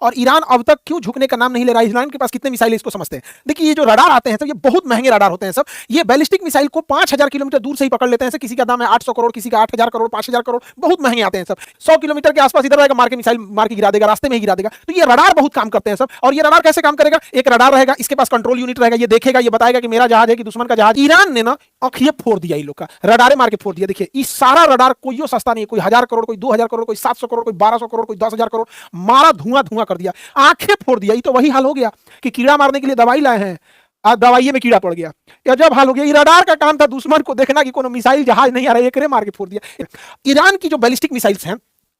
और ईरान अब तक क्यों झुकने का नाम नहीं ले रहा है? ईरान के पास कितने मिसाइल है इसको समझते हैं। देखिए ये जो रडार आते हैं सब, ये बहुत महंगे रडार होते हैं सब। ये बैलिस्टिक मिसाइल को 5000 किलोमीटर दूर से ही पकड़ लेते हैं। किसी का दाम है 800 करोड़, किसी का 8000 करोड़, 5000 करोड़, बहुत महंगे आते हैं सब। 100 किलोमीटर के आसपास इधर रहेगा, मार के मिसाइल मार के गिरा देगा, रास्ते में ही गिरा देगा। तो ये रडार बहुत काम करते हैं सब। और ये रडार कैसे काम करेगा? एक रडार रहेगा, इसके पास कंट्रोल यूनिट रहेगा, ये देखेगा, ये बताएगा कि मेरा जहाज है कि दुश्मन का जहाज। ईरान ने ना आंखें फोड़ दिया, इन लोग का रडारे मार के फोड़ दिया। देखिए इस सारा रडार कोई सस्ता नहीं है, कोई 1000 करोड़, कोई 2000 करोड़, कोई 700 करोड़, कोई 1200 करोड़, कोई 10,000 करोड़, मारा धुआं धुआं कर दिया, आंखें फोड़ दिया। ये तो वही हाल हो गया कि कीड़ा मारने के लिए दवाई लाए हैं, आज दवाई में कीड़ा पड़ गया, या जब हाल हो गया। ये रडार का काम था दुश्मन को देखना कि कोनो मिसाइल जहाज नहीं आ रहा है, एकरे मार के फोड़ दिया। ईरान की जो बैलिस्टिक मिसाइल्स हैं,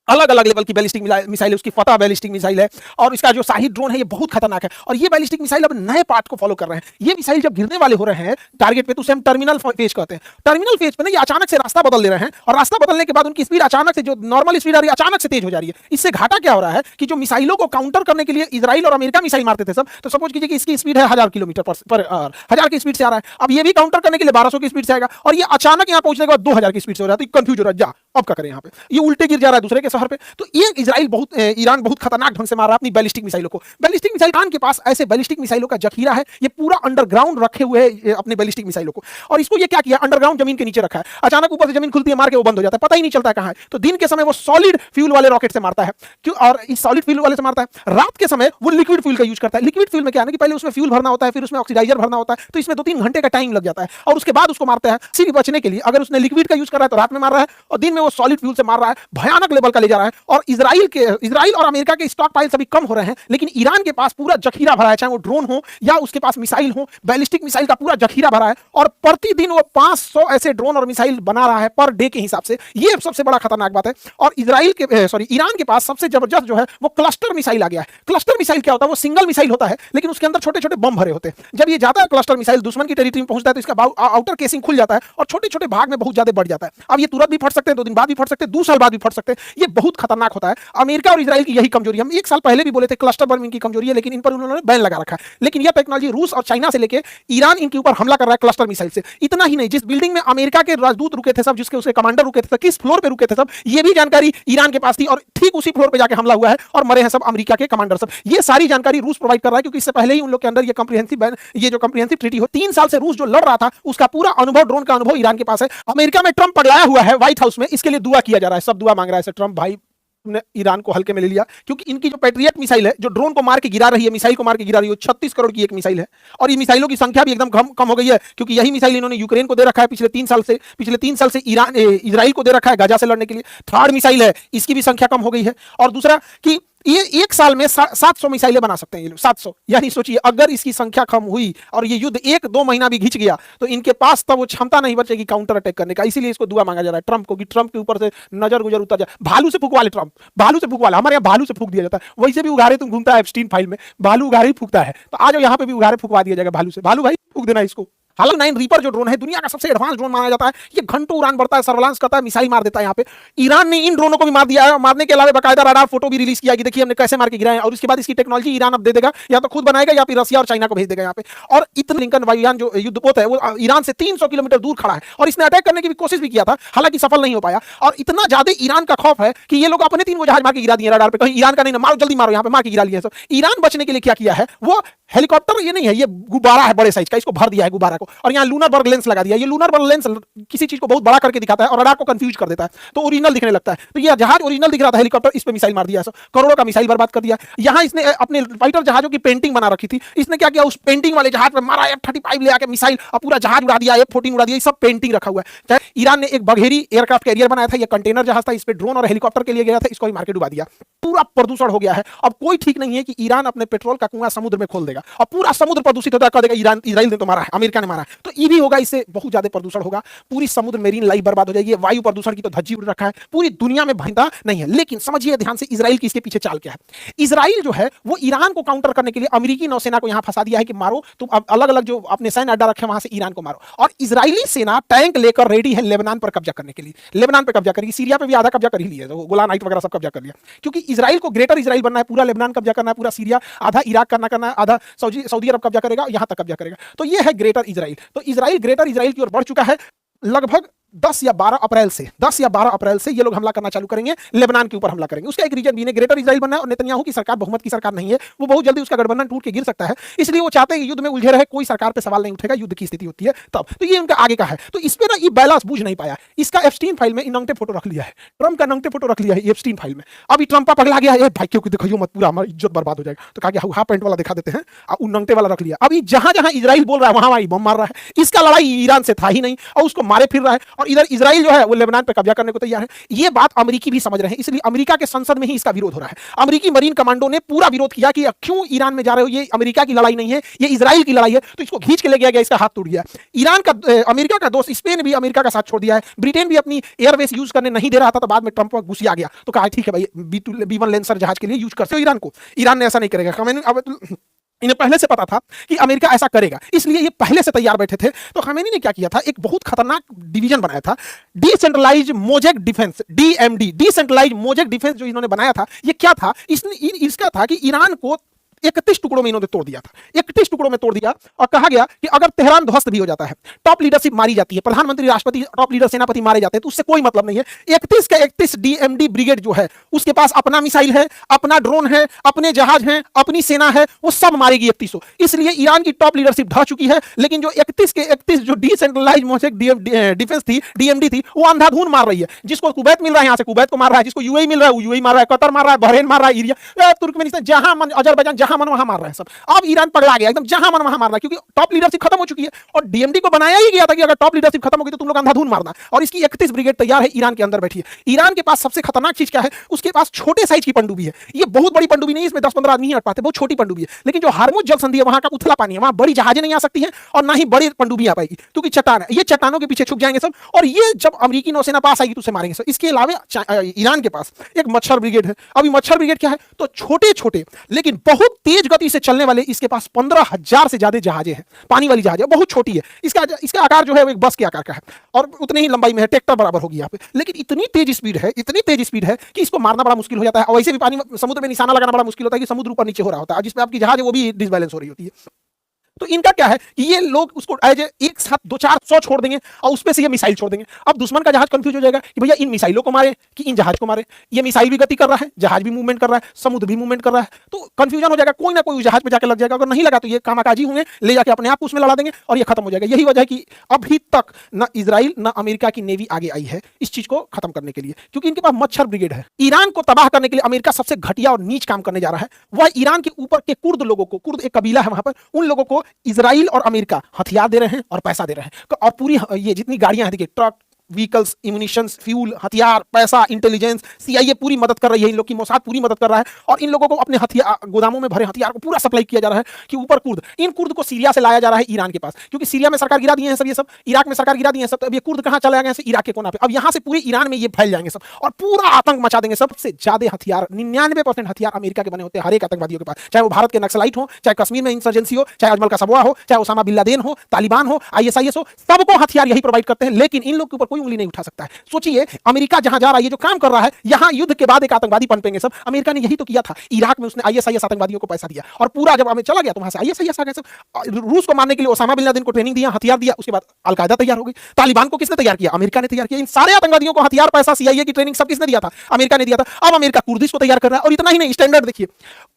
अलग अलग लेवल की बैलिस्टिक मिसाइल है, उसकी फतह बैलिस्टिक मिसाइल है, और इसका जो शाहिद ड्रोन है ये बहुत खतरनाक है। और ये बैलिस्टिक मिसाइल अब नए पार्ट को फॉलो कर रहे हैं। ये मिसाइल जब गिरने वाले हो रहे हैं टारगेट पे, तो उसे हम टर्मिनल फेज कहते हैं। टर्मिनल फेज पे ना ये अचानक से रास्ता बदल ले रहे हैं, और रास्ता बदलने के बाद उनकी स्पीड अचानक से, जो नॉर्मल स्पीड आ रही है, अचानक से तेज हो जा रही है। इससे घाटा क्या हो रहा है कि जो मिसाइलों को काउंटर करने के लिए इजराइल और अमेरिका मिसाइल मारते थे सब, तो सपोज कीजिए कि इसकी स्पीड है 1000 किलोमीटर पर आवर, 1000 की स्पीड से आ रहा है। अब ये भी काउंटर करने के लिए 1200 की स्पीड से आएगा, और ये अचानक यहाँ पहुंचने के बाद 2000 की स्पीड से हो रहा है। तो कंफ्यूज हो रहा है, जा अब क्या करें, यहाँ पे ये उल्टे गिर जा रहा है दूसरे के शहर पे। तो ये ईरान बहुत खतरनाक ढंग से मार रहा है अपनी बैलिस्टिक मिसाइलों को। बैलिस्टिक मिसाइल ईरान के पास ऐसे बैलिस्टिक मिसाइलों का जखीरा है, ये पूरा अंडरग्राउंड रखे हुए है अपने बैलिस्टिक मिसाइलों को। और इसको ये क्या किया, अंडरग्राउंड जमीन के नीचे रखा है। अचानक ऊपर से जमीन खुलती है, मार के वो बंद हो जाता है, पता ही नहीं चलता है कहां है। तो दिन के समय वो सॉलिड फ्यूल वाले रॉकेट से मारता है, क्यों? और इस सॉलिड फ्यूल वाले से मारता है। रात के समय वो लिक्विड फ्यूल का यूज करता है। लिक्विड फ्यूल में क्या है कि पहले उसमें फ्यूल भरना होता है, फिर उसमें ऑक्सीडाइजर भरना होता है, तो इसमें 2-3 घंटे का टाइम लग जाता है, और उसके बाद उसको मारता है। सिर्फ बचने के लिए अगर उसने लिक्विड का यूज कर रहा है तो रात में मार रहा है, और दिन में वो सॉलिड फ्यूल से मार रहा है। भयानक लेवल का ले जा रहा है। और इजराइल और अमेरिका के स्टॉक पाइल सभी कम हो रहे हैं, लेकिन ईरान के पास पूरा जखीरा भरा है, चाहे वो ड्रोन हो या उसके पास मिसाइल हो, बैलिस्टिक मिसाइल का पूरा जखीरा भरा है। और प्रतिदिन वो 500 ऐसे ड्रोन और मिसाइल बना रहा है पर डे के हिसाब से। ये सबसे बड़ा खतरनाक बात है। और ईरान के पास सबसे जबरदस्त जो है वो क्लस्टर मिसाइल आ गया है। क्लस्टर मिसाइल क्या होता है? वो सिंगल मिसाइल होता है, लेकिन उसके अंदर छोटे छोटे बम भरे होते हैं। जब ये जाता है क्लस्टर मिसाइल दुश्मन की टेरिटरी में पहुंचता है, तो इसका आउटर केसिंग खुल जाता है और छोटे छोटे भाग में बहुत ज्यादा बढ़ जाता है। अब ये तुरंत भी फट सकते हैं, 2 दिन बाद भी फट सकते हैं, 2 साल बाद भी फट सकते हैं। ये बहुत खतरनाक होता है। अमेरिका और इजराइल की यही कमजोरी, हम 1 साल पहले भी बोले थे क्लस्टर बम इनकी कमजोरी है, लेकिन इन पर उन्होंने बैन लगा रखा है। लेकिन यह टेक्नोलॉजी रूस और चाइना से लेके ईरान इनके ऊपर हमला कर रहा है क्लस्टर मिसाइल से। इतना ही नहीं, जिस बिल्डिंग में अमेरिका के राजदूत रुके थे सब, जिसके उसके कमांडर रुके थे, किस फ्लोर पे रुके थे सब, ये भी जानकारी ईरान के पास थी, और ठीक उसी फ्लोर पे जाके हमला हुआ है और मरे हैं सब अमेरिका के कमांडर सब। ये सारी जानकारी रूस प्रोवाइड कर रहा है, क्योंकि इससे पहले ही उन लोग के अंदर ये जो कॉम्प्रिहेंसिव ट्रीटी हो, 3 साल से रूस जो लड़ रहा था उसका पूरा अनुभव, ड्रोन का अनुभव ईरान के पास है। अमेरिका में ट्रंप पगलाया हुआ है व्हाइट हाउस में, इसके लिए दुआ किया जा रहा है, सब दुआ मांग रहा है। ट्रंप भाई ने ईरान को हल्के में ले लिया, क्योंकि इनकी जो पैट्रियट मिसाइल है, जो ड्रोन को मार के गिरा रही है, मिसाइल को मार के गिरा रही है, 36 करोड़ की एक मिसाइल है। और ये मिसाइलों की संख्या भी एकदम कम हो गई है, क्योंकि यही मिसाइल इन्होंने यूक्रेन को दे रखा है पिछले 3 साल से। इजराइल को दे रखा है गाजा से लड़ने के लिए। 3rd मिसाइल है, इसकी भी संख्या कम हो गई है। और दूसरा कि ये 1 साल में 700 मिसाइलें बना सकते हैं ये लोग, 700। यानी सोचिए अगर इसकी संख्या कम हुई और ये युद्ध 1-2 महीना भी घिंच गया, तो इनके पास तब वो क्षमता नहीं बचेगी काउंटर अटैक करने का। इसीलिए इसको दुआ मांगा जा रहा है ट्रंप को, कि ट्रंप के ऊपर से नजर गुजर उतर जाए। भालू से फूकवा ले ट्रंप, भालू से फूकवा ले। हमारे यहाँ भालू से फूक दिया जाता है, वैसे भी उघारे तुम घूमता है एप्स्टीन फाइल में, भालू उघारे ही फूकता है। तो आज यहाँ पे भी उघारे फूकवा दिया जाएगा भालू से। भालू भाई फूक देना इसको। हालांकि 9 रीपर जो ड्रोन है दुनिया का सबसे एडवांस ड्रोन माना जाता है। ये घंटों उड़ान बढ़ता है, सर्वेलांस करता है, मिसाइल मार देता है। यहाँ पे ईरान ने इन ड्रोनों को भी मार दिया है। मारने के अलावा बाकायदा रडार फोटो भी रिलीज किया कि देखिए हमने कैसे मार के गिराए। और इसके बाद इसकी टेक्नोलॉजी ईरान अब दे देगा, या तो खुद बनाएगा या फिर रसिया और चाइना को भेज देगा यहाँ पे। और इतना लिंकन वायुयान जो युद्धपोत है वो ईरान से 300 किलोमीटर दूर खड़ा है, और इसने अटैक करने की भी कोशिश भी किया था, हालांकि सफल नहीं हो पाया। और इतना ज्यादा ईरान का खौफ है कि ये लोग अपने 3 जहाज मार के गिरा दिए रडार पे, कहीं ईरान का नहीं, मारो जल्दी मारो, यहाँ पे मार के गिरा लिया सब। ईरान बचने के लिए क्या किया है, वो हेलीकॉप्टर ये नहीं है, ये गुब्बारा है बड़े साइज का, इसको भर दिया है गुब्बारा को, और यहाँ लूनर बर्ग लेंस लगा दिया। ये लूनर बर्ग लेंस किसी चीज को बहुत बड़ा करके दिखाता है और रडार को कंफ्यूज कर देता है, तो ओरिजिनल दिखने लगता है। तो ये जहाज ओरिजिनल दिख रहा था हेलीकॉप्टर, इस पे मिसाइल मार दिया, करोड़ों का मिसाइल बर्बाद कर दिया। यहाँ इसने अपने फाइटर जहाजों की पेंटिंग बना रखी थी, इसने क्या किया, उस पेंटिंग वाले जहाज पे मारा F-35 ले आके मिसाइल, और पूरा जहाज उड़ा दिया, F-14 उड़ा दिया, सब पेंटिंग रखा हुआ है। ईरान ने एक बघेरी एयरक्राफ्ट कैरियर बनाया था, ये कंटेनर जहाज था, इस पे ड्रोन और हेलीकॉप्टर के लिए गया था, इसको भी मार के डुबा दिया। पूरा प्रदूषण हो गया है। अब कोई ठीक नहीं है कि ईरान अपने पेट्रोल का कुआं समुद्र में खोल देगा और पूरा समुद्र प्रदूषित होता है, कह देगा इजराइल ने तो मारा है, अमेरिका ने मारा है। तो ये भी होगा, इससे बहुत ज्यादा प्रदूषण होगा, पूरी समुद्र मेरीन लाइफ बर्बाद हो जाएगी। वायु प्रदूषण की तो धज्जी उड़ रखा है, पूरी दुनिया में भयंकर नहीं है। लेकिन समझिए ध्यान से इजराइल की इसके पीछे चाल क्या है। इजराइल जो है वो ईरान को काउंटर करने के लिए अमेरिकी नौसेना को यहां फंसा दिया है कि मारो तुम, अब अलग अलग जो अपने सैन्य अड्डा रखे वहां से ईरान को मारो। और इजरायली सेना टैंक लेकर रेडी है लेबनान पर कब्जा करने के लिए। लेबनान पर कब्जा करेगी, सीरिया पे भी आधा कब्जा कर ही लिया, गोलान हाइट वगैरह सब कब्जा कर लिया, क्योंकि इजराइल को ग्रेटर इजराइल बनना है, पूरा लेबनान कब्जा करना है, पूरा सीरिया, आधा इराक करना है, आधा सऊदी अरब कब्जा करेगा, यहां तक कब्जा करेगा। तो ये है ग्रेटर इजराइल। तो इजराइल ग्रेटर इजराइल की ओर बढ़ चुका है। लगभग 10 या 12 अप्रैल से ये लोग हमला करना चालू करेंगे, लेबनान के ऊपर हमला करेंगे। उसका एक रीजन भी है, ग्रेटर इजराइल बनना है और नेतन्याहू की सरकार बहुमत की सरकार नहीं है, वो बहुत जल्दी उसका गठबंधन टूट के गिर सकता है, इसलिए वो चाहते हैं कि युद्ध में उलझे रहे, कोई सरकार पे सवाल नहीं उठेगा, युद्ध की स्थिति होती है तब। तो ये उनका आगे का है। तो इस पे ना ये बैलेंस बूझ नहीं पाया, इसका एप्स्टीन फाइल में इनंगटे फोटो रख लिया है, ट्रम्प का नंगटे फोटो रख लिया है एप्स्टीन फाइल में। अभी ट्रम्प पगला गया है, भाई क्यों दिखाइयो मत, पूरा हमारी इज्जत बर्बाद हो जाएगा, तो कहा कि हाफ पैंट वाला दिखा देते हैं, और नंगटे वाला रख लिया। अभी जहां जहां इजराइल बोल रहा है वहां वहां बम मार रहा है। इसका लड़ाई ईरान से था ही नहीं और उसको मारे फिर रहा है, और इधर इजराइल जो है वो लेबनान पे कब्जा करने को तैयार है। ये बात अमेरिकी भी समझ रहे हैं, इसलिए अमेरिका के संसद में ही इसका विरोध हो रहा है। अमेरिकी मरीन कमांडो ने पूरा विरोध किया कि क्यों ईरान में जा रहे हो, ये अमेरिका की लड़ाई नहीं है, ये इजराइल की लड़ाई है। तो इसको खींच के ले गया, इसका हाथ टूट गया। ईरान का अमेरिका का दोस्त स्पेन भी अमेरिका का साथ छोड़ दिया है, ब्रिटेन भी अपनी एयरवेज यूज करने नहीं दे रहा था, तो बाद में ट्रंप गुस्सा आ गया, तो कहा ठीक है भाई B1 लेंसर जहाज के लिए यूज करते हो ईरान को। ईरान ने ऐसा नहीं करेगा, इन्हें पहले से पता था कि अमेरिका ऐसा करेगा, इसलिए ये पहले से तैयार बैठे थे। तो खमेनी ने क्या किया था, एक बहुत खतरनाक डिवीजन बनाया था, decentralised mosaic defence, DMD, decentralised mosaic defence जो इन्होंने बनाया था। ये क्या था, इसका था कि ईरान को 31 टुकड़ों में इन्होंने तोड़ दिया था, 31 टुकड़ों में तोड़ दिया, और कहा गया कि अगर तेहरान ध्वस्त भी हो जाता है, टॉप लीडरशिप मारी जाती है, प्रधानमंत्री, राष्ट्रपति, टॉप लीडर, सेनापति मारे जाते हैं, तो उससे कोई मतलब नहीं है। 31 का 31 DMD ब्रिगेड जो है उसके पास अपना मिसाइल है, अपना ड्रोन है, अपने जहाज हैं, अपनी सेना है, वो सब मारेगी 3100। इसलिए ईरान की टॉप लीडरशिप ढह चुकी है, लेकिन जो 31 के 31 जो डिसेंट्रलाइज्ड मोजेक डिफेंस थी, DMD थी, वो अंधाधुन मार रही है। जिसको कुवैत मिल रहा है, यहां से कुवैत को मार रहा है, जिसको UAE मिल रहा है वो UAE मार रहा है, कतर मार रहा है, बहरीन मार रहा है, इरिया, तुर्कमेनिस्तान, जहां मन, अजरबैजान, जहां मन वहां मार रहा है सब। अब ईरान पगला गया एकदम, जहां मन वहां मारना, क्योंकि टॉप लीडरशिप खत्म हो चुकी है, और DMD को बनाया ही गया था कि अगर टॉप लीडरशिप खत्म होगी तो तुम लोग अंधाधुन मारना। और इसकी 31 ब्रिगेड तैयार है, ईरान के अंदर बैठी है। ईरान के पास सबसे खतरनाक चीज क्या है, उसके पास छोटे साइज की पनडुब्बी है। ये बहुत बड़ी पनडुब्बी नहीं है, इसमें 10-15 आदमी ही अट पाते, बहुत छोटी पनडुब्बी है। लेकिन जो हार्मुज जल संधि है, वहां का उथला पानी है, वहां बड़ी जहाजें नहीं आ सकती हैं और ना ही बड़ी पनडुब्बी आ पाएगी, क्योंकि चट्टान है। ये चट्टानों के पीछे छुप जाएंगे सब, और ये जब अमेरिकी नौसेना पास आएगी तो उसे मारेंगे सब। इसके अलावा ईरान के पास एक मच्छर ब्रिगेड है। अभी मच्छर ब्रिगेड क्या है, तो छोटे छोटे लेकिन बहुत तेज गति से चलने वाले, इसके पास 15,000 से ज्यादा जहाजें हैं, पानी वाली जहाजें, बहुत छोटी है। इसका आकार जो है वो एक बस के आकार का है, और उतनी ही लंबाई में है, ट्रैक्टर बराबर होगी यहाँ पे। लेकिन इतनी तेज स्पीड है कि इसको मारना बड़ा मुश्किल हो जाता है। और वैसे भी पानी समुद्र में निशाना लगाना बड़ा मुश्किल होता है कि समुद्र ऊपर नीचे हो रहा होता है, जिसमें आपकी जहाज है वो भी डिसबैलेंस हो रही होती है। तो इनका क्या है कि ये लोग उसको एज एक साथ 200-400 छोड़ देंगे और उसमें से ये मिसाइल छोड़ देंगे। अब दुश्मन का जहाज कंफ्यूज हो जाएगा कि भैया इन मिसाइलों को मारे कि इन जहाज को मारे। ये मिसाइल भी गति कर रहा है, जहाज भी मूवमेंट कर रहा है, समुद्र भी मूवमेंट कर रहा है, तो कंफ्यूजन हो जाएगा। कोई ना कोई उस जहाज पे जाकर लग जाएगा, अगर नहीं लगा तो ये कामाकाजी होंगे, ले जाके अपने आप उसमें लड़ा देंगे और ये खत्म हो जाएगा। यही वजह है कि अभी तक न इजराइल न अमेरिका की नेवी आगे आई है इस चीज को खत्म करने के लिए, क्योंकि इनके पास मच्छर ब्रिगेड है। ईरान को तबाह करने के लिए अमेरिका सबसे घटिया और नीच काम करने जा रहा है। वह ईरान के ऊपर के कुर्द लोगों को, कुर्द एक कबीला है वहां पर, उन लोगों को इजराइल और अमेरिका हथियार दे रहे हैं और पैसा दे रहे हैं। और पूरी ये जितनी गाड़ियां हैं, देखिए, ट्रक, व्हीकल्स, इम्यूनिशंस, फ्यूल, हथियार, पैसा, इंटेलिजेंस, CIA पूरी मदद कर रही है, इन लोग की मोसाद पूरी मदद कर रहा है, और इन लोगों को अपने हथियार गोदामों में भरे हथियार को पूरा सप्लाई किया जा रहा है कि ऊपर कुर्द, इन कुर्द को सीरिया से लाया जा रहा है ईरान के पास, क्योंकि सीरिया में सरकार गिरा दिए हैं सब, ये सब इराक में सरकार गिरा दिए हैं सब। तो अब ये कुर्द कहां चले गए, इराक के कोना पे, अब यहां से पूरे ईरान में ये फैल जाएंगे सब और पूरा आतंक मचा देंगे। सबसे ज्यादा हथियार 99% हथियार अमेरिका के बने होते हैं हर एक आतंकवादियों के पास, चाहे वो भारत के नक्सलाइट हो, चाहे कश्मीर में इंसर्जेंसी हो, चाहे अजमल कसाबा हो, चाहे ओसामा बिन लादेन हो, तालिबान हो, ISIS हो, सबको हथियार यही प्रोवाइड करते हैं। लेकिन इन लोग के ऊपर कोई उंगली नहीं उठा सकता है। सोचिए, अमेरिका जहां जा रहा है, ये जो काम कर रहा है, यहां युद्ध के बाद एक आतंकवादी पनपेंगे सब। अमेरिका ने यही तो किया था, इराक में उसने ISIS आतंकवादियों को पैसा दिया, और पूरा जब हमें चला गया तो वहां से ISIS आ गए सब। रूस को मारने के लिए ओसामा बिन लादेन को ट्रेनिंग दिया, हथियार दिया, उसके बाद अलकायदा तैयार हो गई। तालिबान को किसने तैयार किया, अमेरिका ने तैयार किया। इन सारे आतंकवादियों को हथियार, पैसा, CIA की ट्रेनिंग सब किसने दिया था, अमेरिका ने दिया था। अब अमेरिका कुर्दिश को तैयार कर रहा है, और इतना ही नहीं, स्टैंडर्ड देखिए,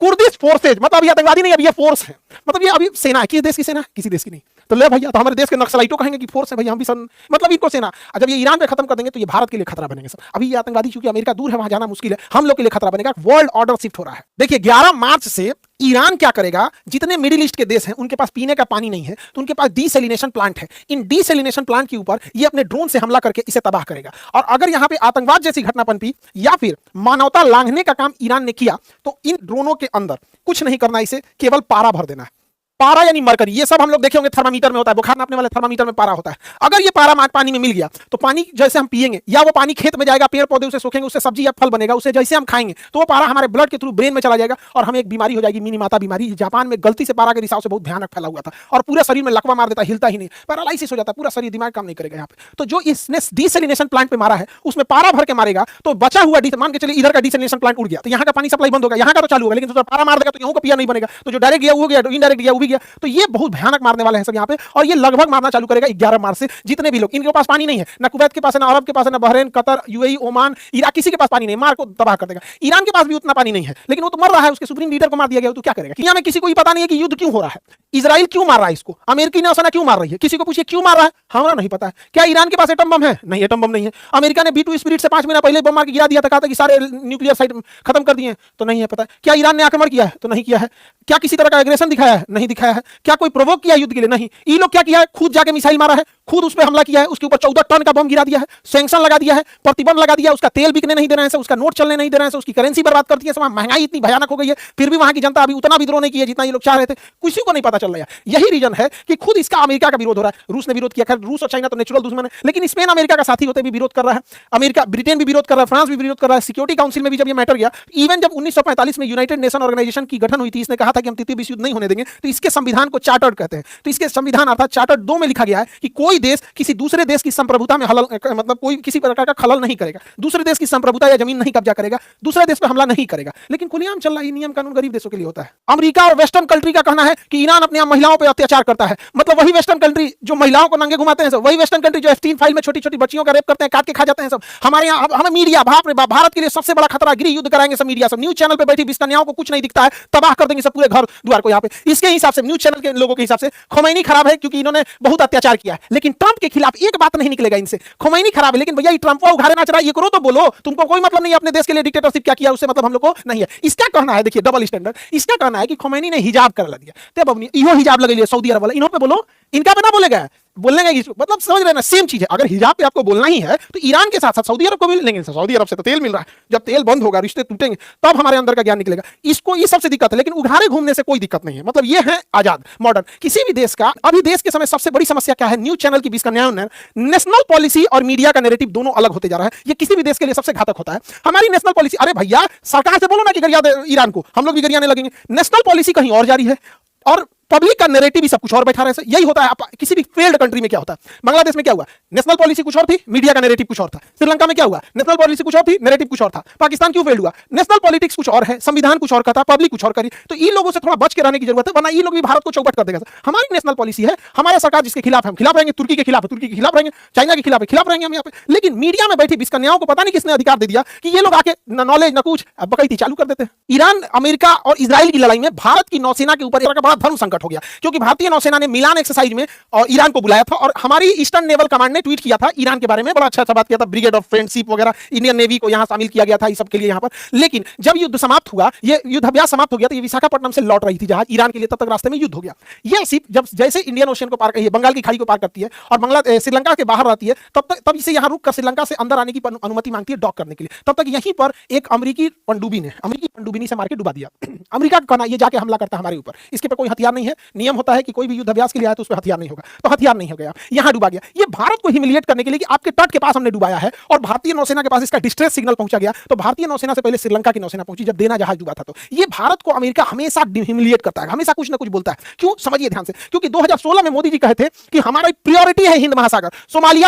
कुर्दिश फोर्सेज, मतलब ये आतंकवादी नहीं, अब ये फोर्स है, मतलब ये अभी सेना है। किस देश की सेना, किसी देश की नहीं। तो ले भैया, तो हमारे देश के नक्सलाइटों कहेंगे कि फोर्स है भैया, हम भी मतलब इनको सेना। जब ये ईरान पे खत्म कर देंगे तो ये भारत के लिए खतरा बनेंगे सब। अभी ये आतंकवादी, चूंकि अमेरिका दूर है, वहां जाना मुश्किल है, हम लोग के लिए खतरा बनेगा। वर्ल्ड ऑर्डर शिफ्ट हो रहा है। देखिए, 11 मार्च से ईरान क्या करेगा, जितने मिडिल ईस्ट के देश हैं उनके पास पीने का पानी नहीं है, तो उनके पास डीसैलिनेशन प्लांट है। इन डीसैलिनेशन प्लांट के ऊपर ये अपने ड्रोन से हमला करके इसे तबाह करेगा। और अगर यहां पे आतंकवाद जैसी घटना पनपी या फिर मानवता लांघने का काम ईरान ने किया, तो इन ड्रोनों के अंदर कुछ नहीं करना, इसे केवल पारा भर देना है। पारा यानी मरकरी, ये सब हम लोग देखे होंगे थर्मामीटर में होता है, बुखार नापने वाले थर्मामीटर में पारा होता है। अगर ये पारा पानी में मिल गया तो पानी जैसे हम पिएंगे, या वो पानी खेत में जाएगा, पेड़ पौधे उसे सूखेंगे, उससे सब्जी या फल बनेगा, उसे जैसे हम खाएंगे तो वो पारा हमारे ब्लड के थ्रू ब्रेन में चला जाएगा और हमें एक बीमारी हो जाएगी, मिनीमाता बीमारी। जापान में गलती से पारा के रिसाव से बहुत भयानक फैला हुआ था और पूरे शरीर में लकवा मार देता, हिलता ही नहीं, पैरालाइसिस हो जाता, पूरा शरीर, दिमाग काम नहीं करेगा यहाँ पे। तो जो इसने डीसैलिनेशन प्लांट पे मारा है, उसमें पारा भर के मारेगा, तो बचा हुआ, मान के चलिए इधर का डीसैलिनेशन प्लांट उड़ गया तो यहाँ का पानी सप्लाई बंद होगा, यहाँ का तो चालू होगा, लेकिन पारा मार देगा तो यहाँ को पिया नहीं बनेगा, तो जो डायरेक्ट गया वो गया, इनडायरेक्ट गया वो भी गया। तो ये बहुत भयानक मारने वाले हैं सब यहाँ पे, और ये लगभग मारना चालू करेगा 11 मार्च से। जितने भी लोग, इनके पास पानी नहीं है, ना कुवैत के पास है, ना अरब के पास है, ना Bahrain, Qatar, UAE, Oman, Iraq, किसी के पास पानी नहीं, मार को तबाह कर देगा। ईरान के पास भी उतना पानी नहीं है, लेकिन वो तो मर रहा है, उसके सुप्रीम लीडर को मार दिया गया, तो क्या करेगा? दुनिया में किसी को भी पता नहीं है कि युद्ध क्यों हो रहा है, इजराइल क्यों मार रहा है इसको, अमेरिकी नौसेना क्यों मार रही है, किसी को पूछिए क्यों मार रहा है, हमारा नहीं पता है। क्या ईरान के पास एटम बम है? नहीं, एटम बम नहीं है। अमेरिका ने B2 स्पिरिट से 5 महीना पहले बम मार के गिरा दिया था, कहा था कि सारे न्यूक्लियर साइट खत्म कर दिए, तो नहीं है पता। क्या ईरान ने आक्रमण किया है? तो नहीं किया है। क्या किसी तरह का एग्रेशन दिखाया है? नहीं दिखाया है। क्या कोई प्रोवोक किया युद्ध के लिए? नहीं। ये लोग क्या किया है? खुद जाके मिसाइल मारा है, खुद उस पर हमला किया है, उसके ऊपर 14 टन का बम गिरा दिया है, सैंक्शन लगा दिया है, प्रतिबंध लगा दिया, उसका तेल बिकने नहीं दे रहे हैं, उसका नोट चलने नहीं दे रहे हैं, उसकी करेंसी बर्बाद करती है। महंगाई इतनी भयानक हो गई है, फिर भी वहां की जनता अभी उतना विद्रोह नहीं किया जितना ये लोग चाह रहे थे, किसी को नहीं पता चल रहा है। यही रीजन है कि खुद इसका अमेरिका का विरोध हो रहा है। रूस ने विरोध किया, खैर रूस और चाइना तो नेचुरल दुश्मन है, लेकिन स्पेन अमेरिका का साथी होते भी विरोध कर रहा है, अमेरिका ब्रिटेन भी विरोध कर रहा है, फ्रांस भी विरोध कर रहा है। सिक्योरिटी काउंसिल में भी जब ये मैटर गया, इवन जब 1945 में यूनाइटेड नेशन ऑर्गेनाइजेशन की गठन हुई थी, इसने कहा था कि हम तृतीय विश्व युद्ध नहीं होने देंगे, तो इसके संविधान को चार्टर्ड कहते हैं। तो इसके संविधान अर्थात चार्टर्ड 2 में लिखा गया है कि कोई देश किसी दूसरे देश की संप्रभुता में मतलब कोई किसी प्रकार का खलल नहीं करेगा, दूसरे देश की संप्रभुता या जमीन नहीं कब्जा करेगा, दूसरे देश पर हमला नहीं करेगा। लेकिन खुलेआम चल रहा है, नियम कानून गरीब देशों के लिए होता है। अमेरिका और वेस्टर्न कंट्री का कहना है कि ईरान अपनी महिलाओं पर अत्याचार करता है। मतलब वही वेस्टर्न कंट्री जो महिलाओं को नंगे घुमाते हैं, वही वेस्टर्न कंट्री जो F3 फाइल में छोटी छोटी बच्चियों का रेप करते हैं, काट के खा जाते हैं सब। हमारे यहाँ हमें मीडिया, बाप रे बाप, भारत के लिए सबसे बड़ा खतरा, गृह युद्ध कराएंगे सब मीडिया सब। न्यूज चैनल पे बैठी 20 कन्याओं को कुछ नहीं दिखता है, तबाह कर देंगे सब पूरे घर द्वार को यहाँ पे। इसके हिसाब से, न्यूज चैनल के लोगों के हिसाब से खोमैनी खराब है क्योंकि इन्होंने बहुत अत्याचार किया है, लेकिन ट्रंप के खिलाफ एक बात नहीं निकलेगा इनसे। खोमैनी खराब है, लेकिन भैया ट्रंप को उघाड़े नाच रहा है, ये करो तो बोलो, तुमको कोई मतलब नहीं अपने देश के लिए डिक्टेटरशिप क्या किया उससे मतलब हम लोग को नहीं है। इसका कहना है, देखिए डबल स्टैंडर्ड, इसका कहना है कि खोमैनी ने हिजाब कर दिया, तब अब इहो हिजाब लगे लिए सऊदी अरब वाला, इन्हों पे बोलो, इनका पे ना बोलेगा, बोलने का मतलब समझ रहे ना, सेम चीज है। अगर हिजाब पे आपको बोलना ही है तो ईरान के साथ साथ सऊदी अरब को भी लेंगे, सऊदी अरब से तो तेल मिल रहा है, जब तेल बंद होगा, रिश्ते टूटेंगे, तब हमारे अंदर का ज्ञान निकलेगा। इसको ये सबसे दिक्कत है, लेकिन उघाड़े घूमने से कोई दिक्कत नहीं है। मतलब ये है आजाद मॉडर्न। किसी भी देश का अभी देश के समय सबसे बड़ी समस्या क्या है? न्यूज चैनल की 20 कन्याओं ने, नेशनल पॉलिसी और मीडिया का नैरेटिव दोनों अलग होते जा रहा है। ये किसी भी देश के लिए सबसे घातक होता है। हमारी नेशनल पॉलिसी, अरे भैया सरकार से बोलो ना कि गरिया दे ईरान को, हम लोग भी गरियाने लगेंगे। नेशनल पॉलिसी कहीं और जारी है और पब्लिक का नैरेटिव भी सब कुछ और बैठा रहे। यही होता है किसी भी फेल्ड कंट्री में। क्या होता है? बांग्लादेश में क्या हुआ? नेशनल पॉलिसी कुछ और थी, मीडिया का नैरेटिव कुछ और था। श्रीलंका में क्या हुआ? नेशनल पॉलिसी कुछ और थी, नैरेटिव कुछ और था। पाकिस्तान क्यों फेल्ड हुआ? नेशनल पॉलिटिक्स कुछ और है, संविधान कुछ और का था, पब्लिक कुछ और करी। तो इन लोगों से थोड़ा बच के रहने की जरूरत है, वरना ये लोग भी भारत को चौपट कर देगा। हमारी नेशनल पॉलिसी है, हमारा सरकार जिसके खिलाफ हम खिलाफ रहेंगे, तुर्की के खिलाफ तुर्की के खिलाफ रहेंगे, चाइना के खिलाफ रहेंगे हम यहाँ पे। लेकिन मीडिया में बैठी 20 कन्याओं को पता नहीं किसने अधिकार दे दिया कि ये लोग आके न नॉलेज न कुछ बकैती चालू कर देते हैं। ईरान, अमेरिका और इजराइल की लड़ाई में भारत की नौसेना के ऊपर एक बड़ा धर्म संकट हो गया, क्योंकि भारतीय नौसेना ने मिलान एक्सरसाइज में और ईरान को बुलाया था, और हमारी ईस्टर्न नेवल कमांड ने ट्वीट किया था ईरान के बारे में, बड़ा अच्छा बात किया था, ब्रिगेड ऑफ फ्रेंडशिप वगैरह, इंडियन नेवी को यहां शामिल किया गया था, इस सब के लिए यहां पर। लेकिन जब युद्ध समाप्त हुआ, ये युद्धाभ्यास समाप्त हो गया, तो ये विशाखापट्टनम से लौट रही थी जहाज ईरान के लिए, तब तक रास्ते में युद्ध हो गया। ये शिप जब जैसे इंडियन ओशन को पार करती है, बंगाल की खाड़ी को पार करती है और बांग्लादेश श्रीलंका के बाहर रहती है, तब इसे यहां रुक कर श्रीलंका से अंदर आने की अनुमति मांगती है डॉक करने के लिए। तब तक यहीं पर एक अमेरिकी पनडुब्बी से मार के डुबा दिया। अमेरिका का कहना ये जाके हमला करता है हमारे ऊपर, इसके पे कोई हथियार नहीं है। नियम होता है कि कोई भी युद्धाभ्यास के लिए आया तो उस पर हथियार नहीं होगा, तो हथियार नहीं हो गया, यहां डुबा गया। ये भारत को ह्यूमिलिएट करने के लिए कि आपके तट के पास हमने डुबाया है, और भारतीय नौसेना के पास इसका डिस्ट्रेस सिग्नल पहुंचा गया। तो भारतीय नौसेना से पहले श्रीलंका की नौसेना पहुंची जब देना जहाज डूबा था। तो ये भारत को अमेरिका हमेशा ह्यूमिलिएट करता है, हमेशा कुछ ना कुछ बोलता है। क्यों? समझिए ध्यान से, क्योंकि 2016 में मोदी जी कहे थे कि हमारी प्रायोरिटी है हिंद महासागर। सोमालिया में